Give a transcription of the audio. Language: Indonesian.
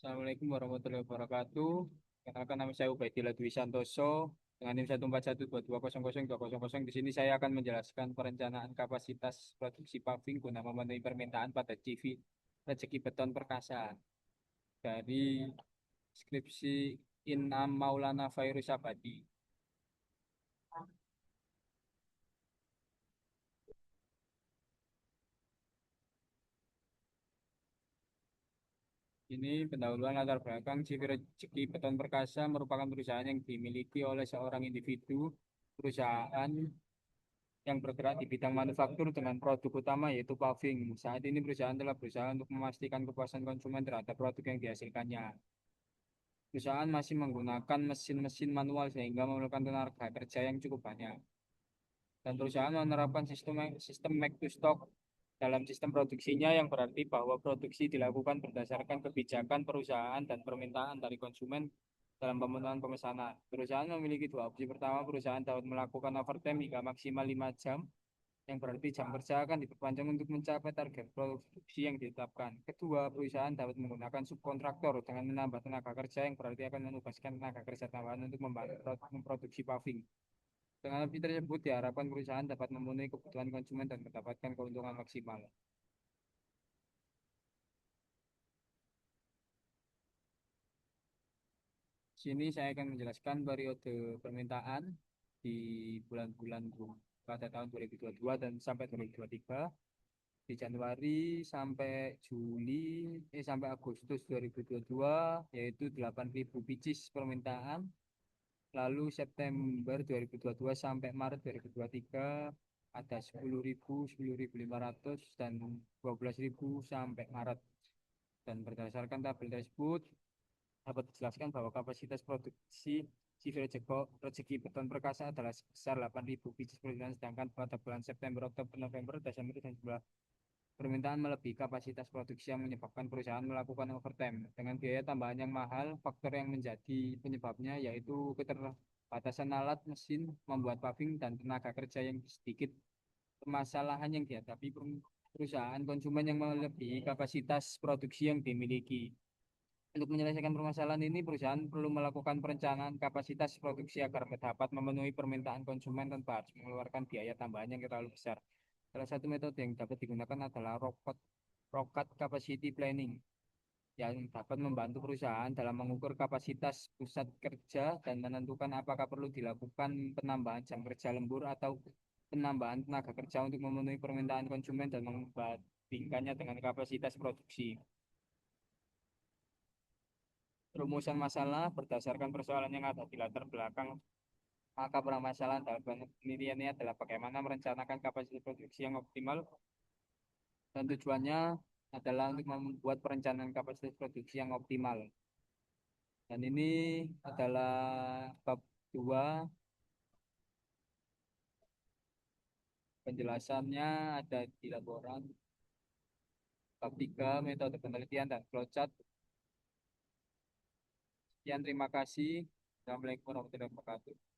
Assalamualaikum warahmatullahi wabarakatuh. Kenalkan nama saya Ubaidillah Dwi Santoso dengan NIM 14122002000. Di sini saya akan menjelaskan perencanaan kapasitas produksi paving guna memenuhi permintaan pada CV rezeki beton perkasa dari skripsi Inam Maulana Fairuz Abadi. Ini pendahuluan latar belakang CV rezeki beton perkasa merupakan perusahaan yang dimiliki oleh seorang individu. Perusahaan yang bergerak di bidang manufaktur dengan produk utama yaitu paving. Saat ini perusahaan telah berusaha untuk memastikan kepuasan konsumen terhadap produk yang dihasilkannya. Perusahaan masih menggunakan mesin-mesin manual sehingga memerlukan tenaga kerja yang cukup banyak. Dan perusahaan menerapkan sistem make to stock dalam sistem produksinya yang berarti bahwa produksi dilakukan berdasarkan kebijakan perusahaan dan permintaan dari konsumen dalam pemenuhan pemesanan. Perusahaan memiliki dua opsi. Pertama, perusahaan dapat melakukan overtime hingga maksimal 5 jam yang berarti jam kerja akan diperpanjang untuk mencapai target produksi yang ditetapkan. Kedua, perusahaan dapat menggunakan subkontraktor dengan menambah tenaga kerja yang berarti akan menugaskan tenaga kerja tambahan untuk membantu memproduksi paving. Dengan opsi tersebut diharapkan perusahaan dapat memenuhi kebutuhan konsumen dan mendapatkan keuntungan maksimal. Sini saya akan menjelaskan periode permintaan di bulan-bulan pada tahun 2022 dan sampai 2023. Di Januari sampai sampai Agustus 2022 yaitu 8.000 pieces permintaan. Lalu September 2022 sampai Maret 2023 ada 10.000, 10.500 dan 12.000 sampai Maret. Dan berdasarkan tabel tersebut dapat dijelaskan bahwa kapasitas produksi civil rezeki beton perkasa adalah sebesar 8.000 pieces per bulan, sedangkan pada bulan September, Oktober, November, Desember dan jumlah permintaan melebihi kapasitas produksi yang menyebabkan perusahaan melakukan overtime dengan biaya tambahan yang mahal. Faktor yang menjadi penyebabnya yaitu keterbatasan alat mesin membuat paving dan tenaga kerja yang sedikit. Permasalahan yang dihadapi perusahaan konsumen yang melebihi kapasitas produksi yang dimiliki. Untuk menyelesaikan permasalahan ini, perusahaan perlu melakukan perencanaan kapasitas produksi agar dapat memenuhi permintaan konsumen tanpa harus mengeluarkan biaya tambahan yang terlalu besar. Salah satu metode yang dapat digunakan adalah Rokat Capacity Planning yang dapat membantu perusahaan dalam mengukur kapasitas pusat kerja dan menentukan apakah perlu dilakukan penambahan jam kerja lembur atau penambahan tenaga kerja untuk memenuhi permintaan konsumen dan membandingkannya dengan kapasitas produksi. Rumusan masalah berdasarkan persoalan yang ada di latar belakang, maka permasalahan dalam penelitian ini adalah bagaimana merencanakan kapasitas produksi yang optimal dan tujuannya adalah untuk membuat perencanaan kapasitas produksi yang optimal. Dan ini adalah bab 2, penjelasannya ada di laporan. Bab 3, metode penelitian dan flowchart. Sekian, terima kasih. Assalamualaikum warahmatullahi wabarakatuh.